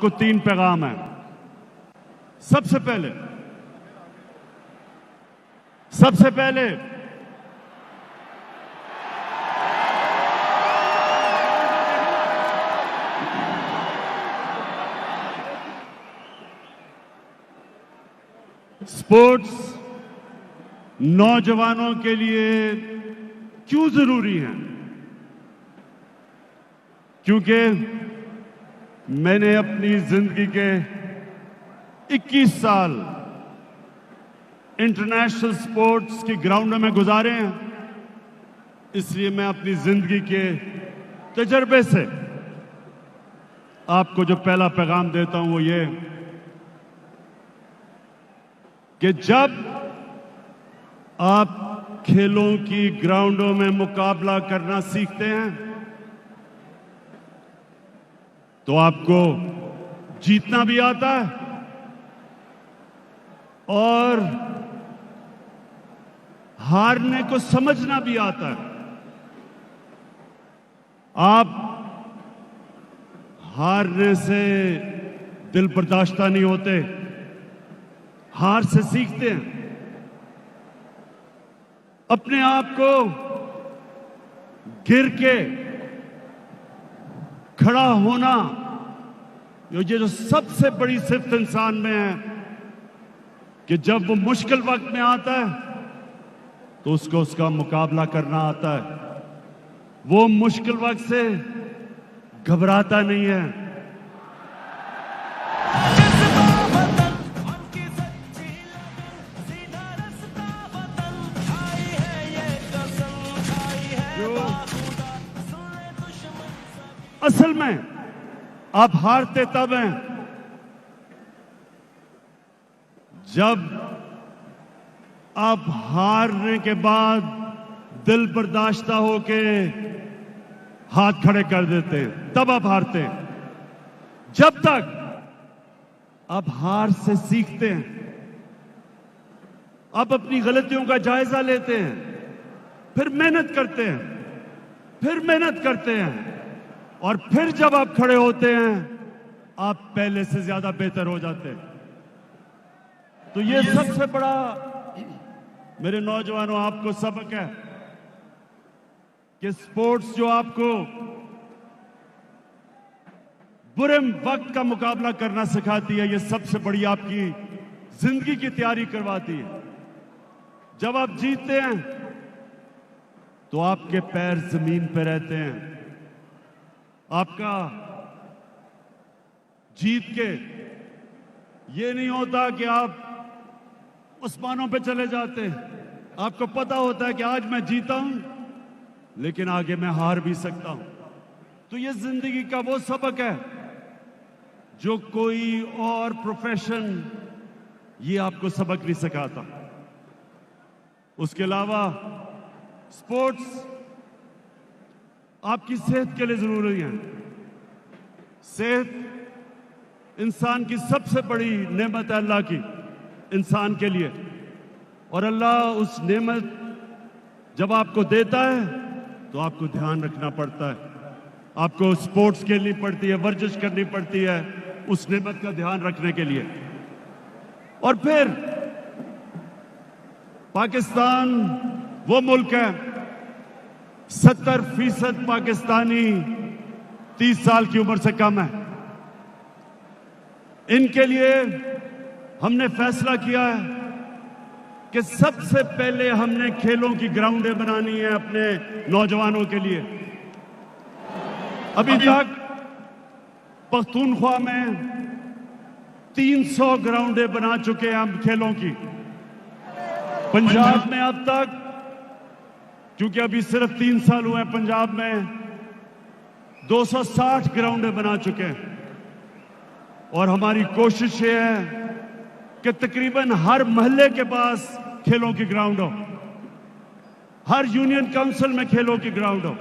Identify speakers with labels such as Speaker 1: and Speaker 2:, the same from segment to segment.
Speaker 1: आपको 3 पैगाम है। सबसे पहले स्पोर्ट्स नौजवानों के लिए क्यों जरूरी है? क्योंकि मैंने अपनी जिंदगी के 21 साल इंटरनेशनल स्पोर्ट्स के ग्राउंडों में गुजारे हैं। इसलिए मैं अपनी जिंदगी के तजर्बे से आपको जो पहला पैगाम देता हूं वो ये कि जब आप खेलों की ग्राउंडों में मुकाबला करना सीखते हैं तो आपको जीतना भी आता है और हारने को समझना भी आता है। आप हारने से दिल बर्दाश्त नहीं होते, हार से सीखते हैं। अपने आप को गिर के खड़ा होना ये जो सबसे बड़ी सिफ्त इंसान में है कि जब वो मुश्किल वक्त में आता है तो उसको उसका मुकाबला करना आता है। वो मुश्किल वक्त से घबराता नहीं है। असल में आप हारते तब हैं जब आप हारने के बाद दिल बर्दाश्ता होके हाथ खड़े कर देते हैं, तब आप हारते हैं। जब तक आप हार से सीखते हैं, आप अपनी गलतियों का जायजा लेते हैं, फिर मेहनत करते हैं और फिर जब आप खड़े होते हैं आप पहले से ज्यादा बेहतर हो जाते हैं। तो ये सबसे बड़ा मेरे नौजवानों आपको सबक है कि स्पोर्ट्स जो आपको बुरे वक्त का मुकाबला करना सिखाती है, ये सबसे बड़ी आपकी जिंदगी की तैयारी करवाती है। जब आप जीतते हैं तो आपके पैर जमीन पर रहते हैं। आपका जीत के ये नहीं होता कि आप उस्मानों पे चले जाते हैं। आपको पता होता है कि आज मैं जीता हूं लेकिन आगे मैं हार भी सकता हूं। तो ये जिंदगी का वो सबक है जो कोई और प्रोफेशन ये आपको सबक नहीं सिखाता। उसके अलावा स्पोर्ट्स आपकी सेहत के लिए जरूरी है। सेहत इंसान की सबसे बड़ी नेमत है अल्लाह की, इंसान के लिए। और अल्लाह उस नेमत जब आपको देता है तो आपको ध्यान रखना पड़ता है। आपको स्पोर्ट्स खेलनी पड़ती है, वर्जिश करनी पड़ती है उस नेमत का ध्यान रखने के लिए। और फिर पाकिस्तान वो मुल्क है 70% पाकिस्तानी 30 साल की उम्र से कम है। इनके लिए हमने फैसला किया है कि सबसे पहले हमने खेलों की ग्राउंडें बनानी है अपने नौजवानों के लिए। अभी तक पख्तूनख्वा में 300 ग्राउंडें बना चुके हैं हम खेलों की। पंजाब में अब तक, क्योंकि अभी सिर्फ 3 साल हुए हैं, पंजाब में 260 ग्राउंडें बना चुके हैं। और हमारी कोशिश ये है कि तकरीबन हर मोहल्ले के पास खेलों की ग्राउंड हो, हर यूनियन काउंसिल में खेलों की ग्राउंड हो।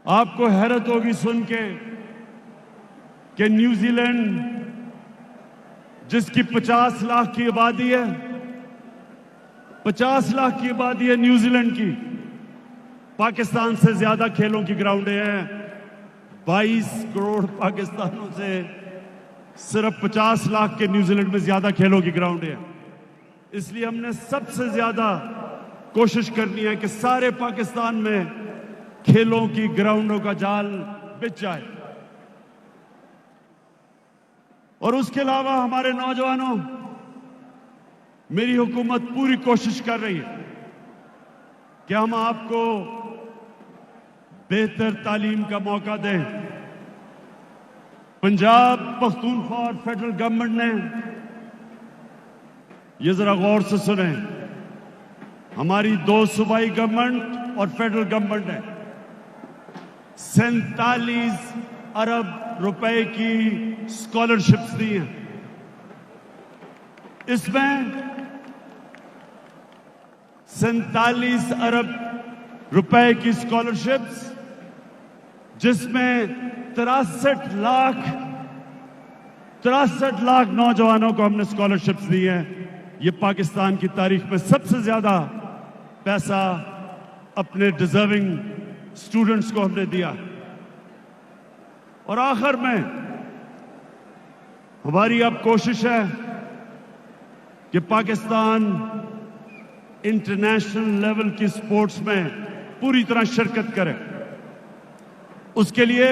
Speaker 1: आपको हैरत होगी सुन के कि न्यूजीलैंड जिसकी 50 लाख की आबादी है, 50 लाख की आबादी है न्यूजीलैंड की, पाकिस्तान से ज्यादा खेलों की ग्राउंडें हैं 22 करोड़ पाकिस्तानों से सिर्फ 50 लाख के न्यूजीलैंड में ज्यादा खेलों की ग्राउंड है। इसलिए हमने सबसे ज्यादा कोशिश करनी है कि सारे पाकिस्तान में खेलों की ग्राउंडों का जाल बिछ जाए। और उसके अलावा हमारे नौजवानों, मेरी हुकूमत पूरी कोशिश कर रही है कि हम आपको बेहतर तालीम का मौका दें। पंजाब पख्तूनख्वा और फेडरल गवर्नमेंट ने, ये जरा गौर से सुने, हमारी 2 सूबाई गवर्नमेंट और फेडरल गवर्नमेंट ने 47 अरब रुपए की स्कॉलरशिप्स दी हैं। इसमें 47 अरब रुपए की स्कॉलरशिप्स, जिसमें 63 लाख नौजवानों को हमने स्कॉलरशिप्स दी हैं। ये पाकिस्तान की तारीख में सबसे ज्यादा पैसा अपने डिजर्विंग स्टूडेंट्स को हमने दिया। और आखिर में हमारी अब कोशिश है कि पाकिस्तान इंटरनेशनल लेवल की स्पोर्ट्स में पूरी तरह शिरकत करे। उसके लिए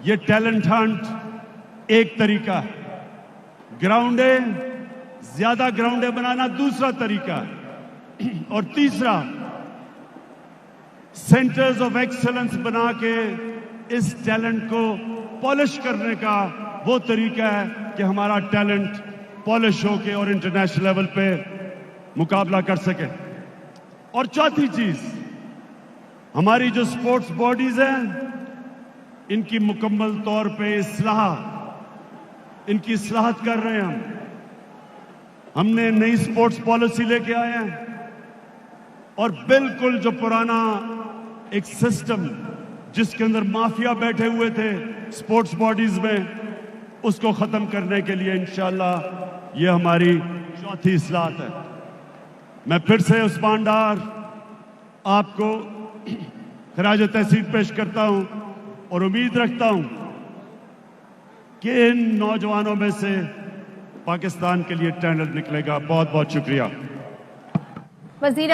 Speaker 1: ये टैलेंट हंट एक तरीका है, ज्यादा ग्राउंडें बनाना दूसरा तरीका है, और तीसरा सेंटर्स ऑफ एक्सीलेंस बना के इस टैलेंट को पॉलिश करने का वो तरीका है कि हमारा टैलेंट पॉलिश होके और इंटरनेशनल लेवल पे मुकाबला कर सके। और चौथी चीज, हमारी जो स्पोर्ट्स बॉडीज हैं, इनकी मुकम्मल तौर पे इनकी इस्लाहत कर रहे हैं। हमने नई स्पोर्ट्स पॉलिसी लेके आए हैं और बिल्कुल जो पुराना एक सिस्टम जिसके अंदर माफिया बैठे हुए थे स्पोर्ट्स बॉडीज में, उसको खत्म करने के लिए इंशाअल्लाह ये हमारी चौथी इस्लाहत है। मैं फिर से उस्मान डार आपको खराज तहसीन पेश करता हूं और उम्मीद रखता हूं कि इन नौजवानों में से पाकिस्तान के लिए टैलेंट निकलेगा। बहुत बहुत शुक्रिया।
Speaker 2: वज़ीर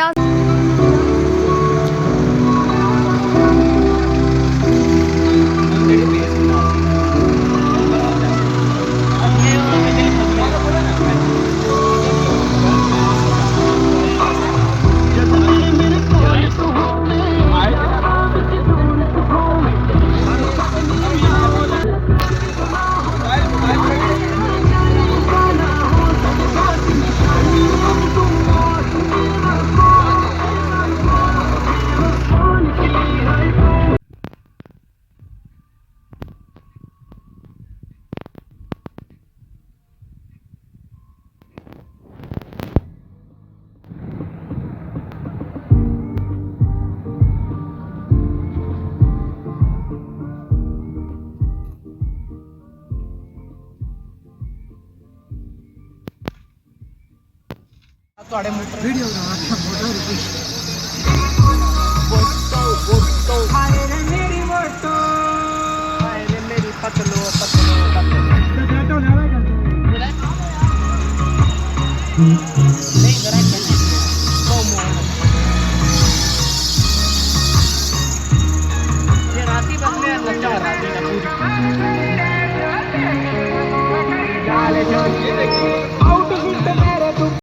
Speaker 2: वीडियो मेरी